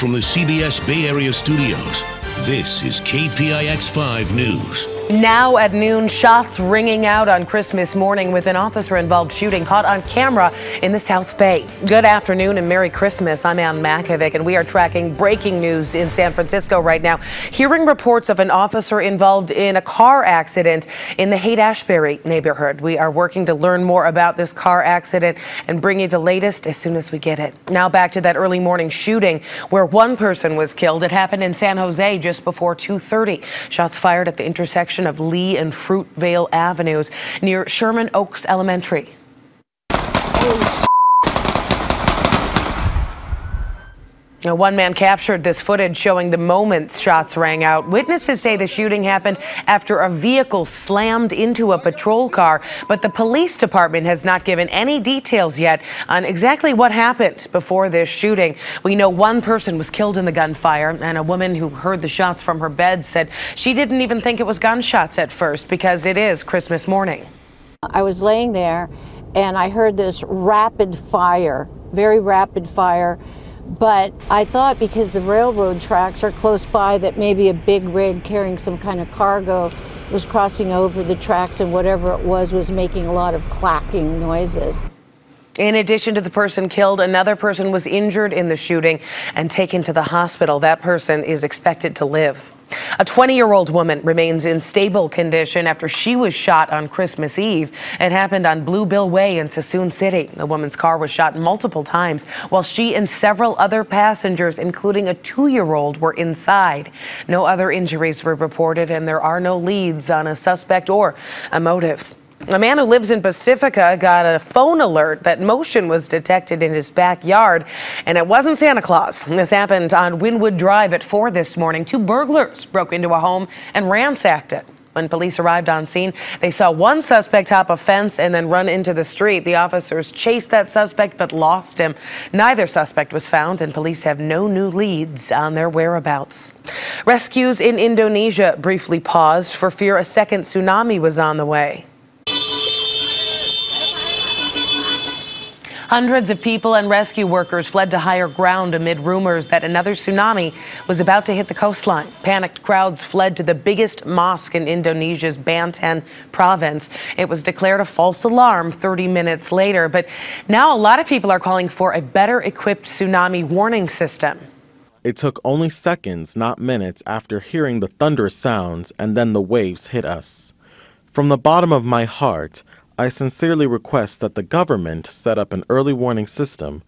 from the CBS Bay Area studios, this is KPIX 5 News. Now at noon, shots ringing out on Christmas morning with an officer-involved shooting caught on camera in the South Bay. Good afternoon and Merry Christmas. I'm Makovec, and we are tracking breaking news in San Francisco right now. Hearing reports of an officer involved in a car accident in the Haight-Ashbury neighborhood. We are working to learn more about this car accident and bring you the latest as soon as we get it. Now back to that early morning shooting where one person was killed. It happened in San Jose just before 2:30. Shots fired at the intersection of Lee and Fruitvale Avenues near Sherman Oaks Elementary. Now, one man captured this footage showing the moments shots rang out. Witnesses say the shooting happened after a vehicle slammed into a patrol car, but the police department has not given any details yet on exactly what happened before this shooting. We know one person was killed in the gunfire, and a woman who heard the shots from her bed said she didn't even think it was gunshots at first because it is Christmas morning. I was laying there and I heard this rapid fire, very rapid fire. But I thought because the railroad tracks are close by that maybe a big rig carrying some kind of cargo was crossing over the tracks, and whatever it was making a lot of clacking noises. In addition to the person killed, another person was injured in the shooting and taken to the hospital. That person is expected to live. A 20-year-old woman remains in stable condition after she was shot on Christmas Eve. It happened on Bluebill Way in Sassoon City. The woman's car was shot multiple times while she and several other passengers, including a 2-year-old, were inside. No other injuries were reported, and there are no leads on a suspect or a motive. A man who lives in Pacifica got a phone alert that motion was detected in his backyard, and it wasn't Santa Claus. This happened on Wynwood Drive at 4 this morning. 2 burglars broke into a home and ransacked it. When police arrived on scene, they saw one suspect hop a fence and then run into the street. The officers chased that suspect but lost him. Neither suspect was found, and police have no new leads on their whereabouts. Rescues in Indonesia briefly paused for fear a second tsunami was on the way. Hundreds of people and rescue workers fled to higher ground amid rumors that another tsunami was about to hit the coastline. Panicked crowds fled to the biggest mosque in Indonesia's Banten province. It was declared a false alarm 30 minutes later, but now a lot of people are calling for a better equipped tsunami warning system. It took only seconds, not minutes, after hearing the thunderous sounds, and then the waves hit us. From the bottom of my heart, I sincerely request that the government set up an early warning system.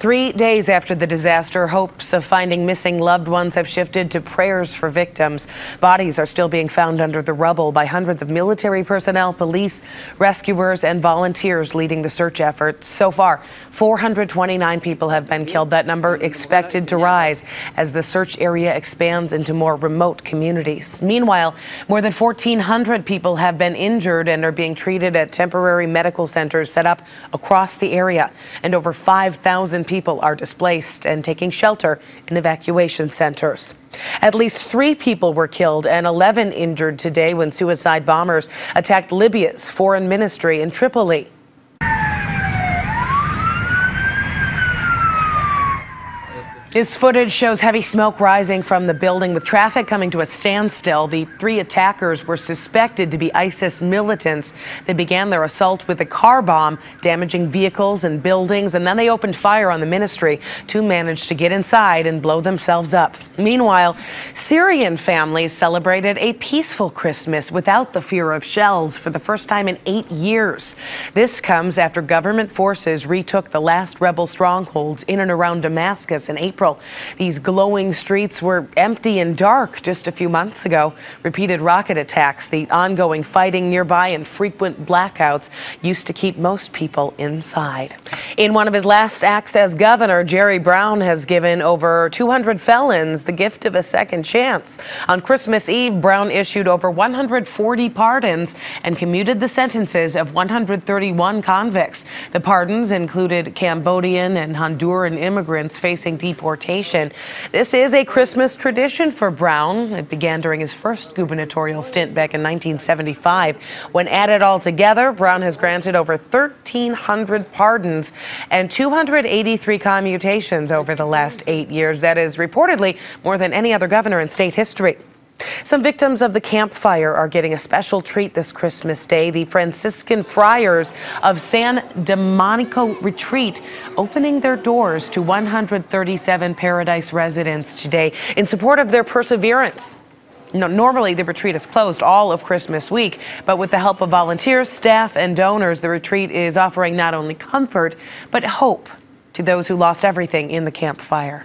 3 days after the disaster, hopes of finding missing loved ones have shifted to prayers for victims. Bodies are still being found under the rubble by hundreds of military personnel, police, rescuers, and volunteers leading the search effort. So far, 429 people have been killed. That number expected to rise as the search area expands into more remote communities. Meanwhile, more than 1,400 people have been injured and are being treated at temporary medical centers set up across the area, and over 5,000 people are displaced and taking shelter in evacuation centers. At least 3 people were killed and 11 injured today when suicide bombers attacked Libya's foreign ministry in Tripoli. This footage shows heavy smoke rising from the building with traffic coming to a standstill. The 3 attackers were suspected to be ISIS militants. They began their assault with a car bomb, damaging vehicles and buildings, and then they opened fire on the ministry. 2 managed to get inside and blow themselves up. Meanwhile, Syrian families celebrated a peaceful Christmas without the fear of shells for the first time in 8 years. This comes after government forces retook the last rebel strongholds in and around Damascus in April. These glowing streets were empty and dark just a few months ago. Repeated rocket attacks, the ongoing fighting nearby, and frequent blackouts used to keep most people inside. In one of his last acts as governor, Jerry Brown has given over 200 felons the gift of a second chance. On Christmas Eve, Brown issued over 140 pardons and commuted the sentences of 131 convicts. The pardons included Cambodian and Honduran immigrants facing deportation deportation. This is a Christmas tradition for Brown. It began during his first gubernatorial stint back in 1975. When added all together, Brown has granted over 1,300 pardons and 283 commutations over the last 8 years. That is reportedly more than any other governor in state history. Some victims of the Camp Fire are getting a special treat this Christmas Day. The Franciscan Friars of San Domenico Retreat opening their doors to 137 Paradise residents today in support of their perseverance. Normally, the retreat is closed all of Christmas week, but with the help of volunteers, staff, and donors, the retreat is offering not only comfort, but hope to those who lost everything in the Camp Fire.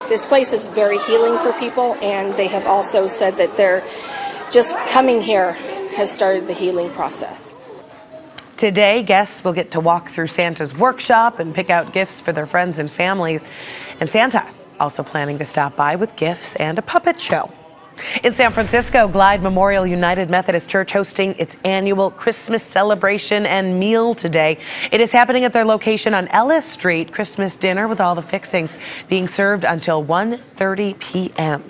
This place is very healing for people, and they have also said that they're just coming here has started the healing process. Today, guests will get to walk through Santa's workshop and pick out gifts for their friends and families. And Santa also planning to stop by with gifts and a puppet show. In San Francisco, Glide Memorial United Methodist Church hosting its annual Christmas celebration and meal today. It is happening at their location on Ellis Street. Christmas dinner with all the fixings being served until 1:30 p.m.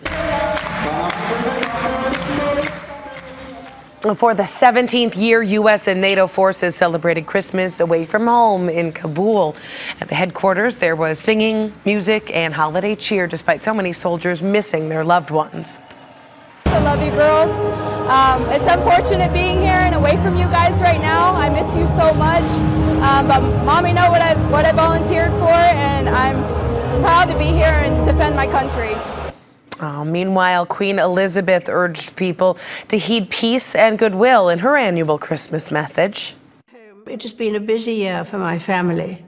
For the 17th year, U.S. and NATO forces celebrated Christmas away from home in Kabul. At the headquarters, there was singing, music, and holiday cheer despite so many soldiers missing their loved ones. I love you, girls. It's unfortunate being here and away from you guys right now. I miss you so much. But Mommy know what I volunteered for, and I'm proud to be here and defend my country. Meanwhile, Queen Elizabeth urged people to heed peace and goodwill in her annual Christmas message. It has been a busy year for my family.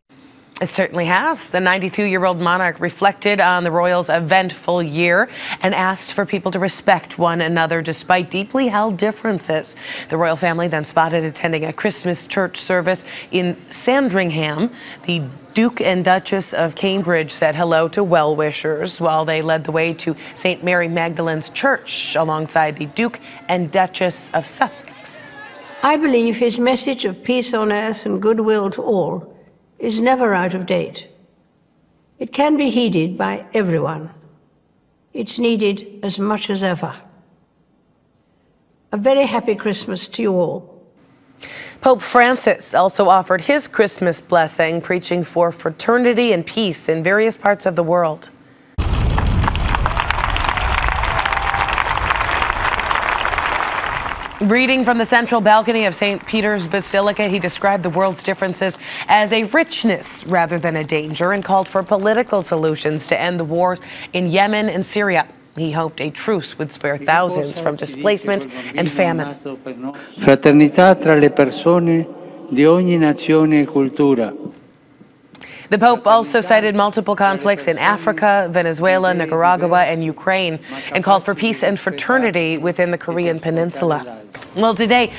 It certainly has. The 92-year-old monarch reflected on the royals' eventful year and asked for people to respect one another despite deeply held differences. The royal family then spotted attending a Christmas church service in Sandringham. The Duke and Duchess of Cambridge said hello to well-wishers while they led the way to St. Mary Magdalene's Church alongside the Duke and Duchess of Sussex. I believe his message of peace on earth and goodwill to all is never out of date. It can be heeded by everyone. It's needed as much as ever. A very happy Christmas to you all. Pope Francis also offered his Christmas blessing, preaching for fraternity and peace in various parts of the world. Reading from the central balcony of St. Peter's Basilica, he described the world's differences as a richness rather than a danger and called for political solutions to end the wars in Yemen and Syria. He hoped a truce would spare thousands from displacement and famine. Fraternità tra le persone di ogni nazione e cultura. The Pope also cited multiple conflicts in Africa, Venezuela, Nicaragua, and Ukraine, and called for peace and fraternity within the Korean Peninsula. Well, today,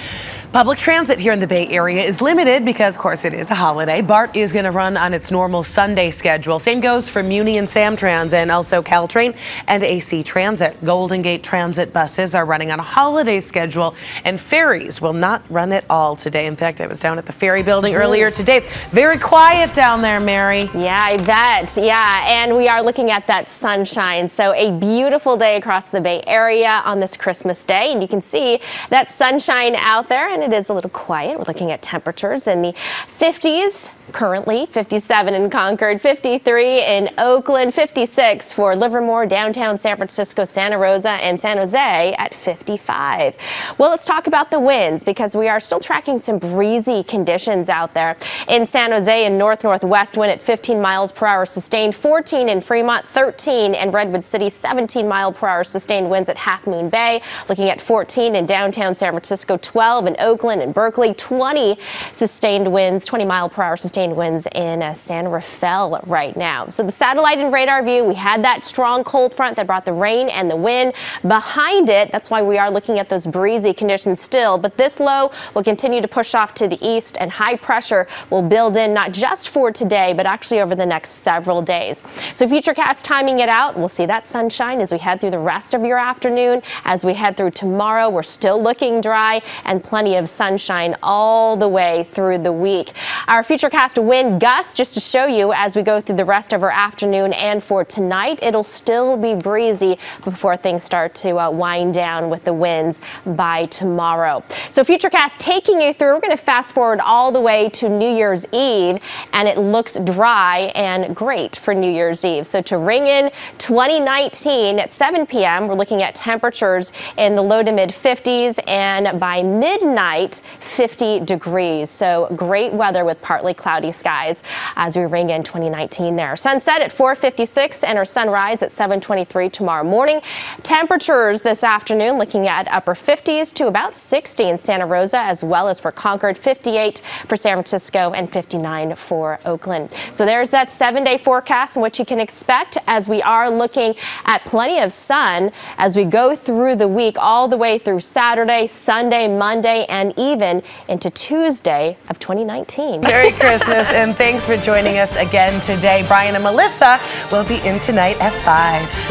public transit here in the Bay Area is limited because, of course, it is a holiday. BART is going to run on its normal Sunday schedule. Same goes for Muni and Samtrans, and also Caltrain and AC Transit. Golden Gate Transit buses are running on a holiday schedule, and ferries will not run at all today. In fact, I was down at the ferry building earlier today. Very quiet down there, Mary. Yeah, I bet. Yeah, and we are looking at that sunshine. So a beautiful day across the Bay Area on this Christmas Day, and you can see that sunshine out there, and it is a little quiet. We're looking at temperatures in the 50s. Currently 57 in Concord, 53 in Oakland, 56 for Livermore, downtown San Francisco, Santa Rosa, and San Jose at 55. Well, let's talk about the winds because we are still tracking some breezy conditions out there. In San Jose and northwest wind at 15 miles per hour sustained, 14 in Fremont, 13 in Redwood City, 17 mile per hour sustained winds at Half Moon Bay. Looking at 14 in downtown San Francisco, 12 in Oakland and Berkeley, 20 sustained winds, 20 mile per hour sustained winds in San Rafael right now. So the satellite and radar view, we had that strong cold front that brought the rain and the wind behind it. That's why we are looking at those breezy conditions still. But this low will continue to push off to the east, and high pressure will build in not just for today, but actually over the next several days. So Futurecast timing it out. We'll see that sunshine as we head through the rest of your afternoon. As we head through tomorrow, we're still looking dry and plenty of sunshine all the way through the week. Our Futurecast forecast wind gusts just to show you as we go through the rest of our afternoon and for tonight. It'll still be breezy before things start to wind down with the winds by tomorrow. So Futurecast taking you through. We're going to fast forward all the way to New Year's Eve, and it looks dry and great for New Year's Eve. So to ring in 2019 at 7 p.m., we're looking at temperatures in the low to mid 50s, and by midnight 50 degrees. So great weather with partly cloudy skies as we ring in 2019 there. Sunset at 4:56 and our sunrise at 7:23 tomorrow morning. Temperatures this afternoon looking at upper 50s to about 60 in Santa Rosa, as well as for Concord, 58 for San Francisco and 59 for Oakland. So there's that 7-day forecast and what you can expect as we are looking at plenty of sun as we go through the week all the way through Saturday, Sunday, Monday, and even into Tuesday of 2019. Merry Christmas, and thanks for joining us again today. Brian and Melissa will be in tonight at 5.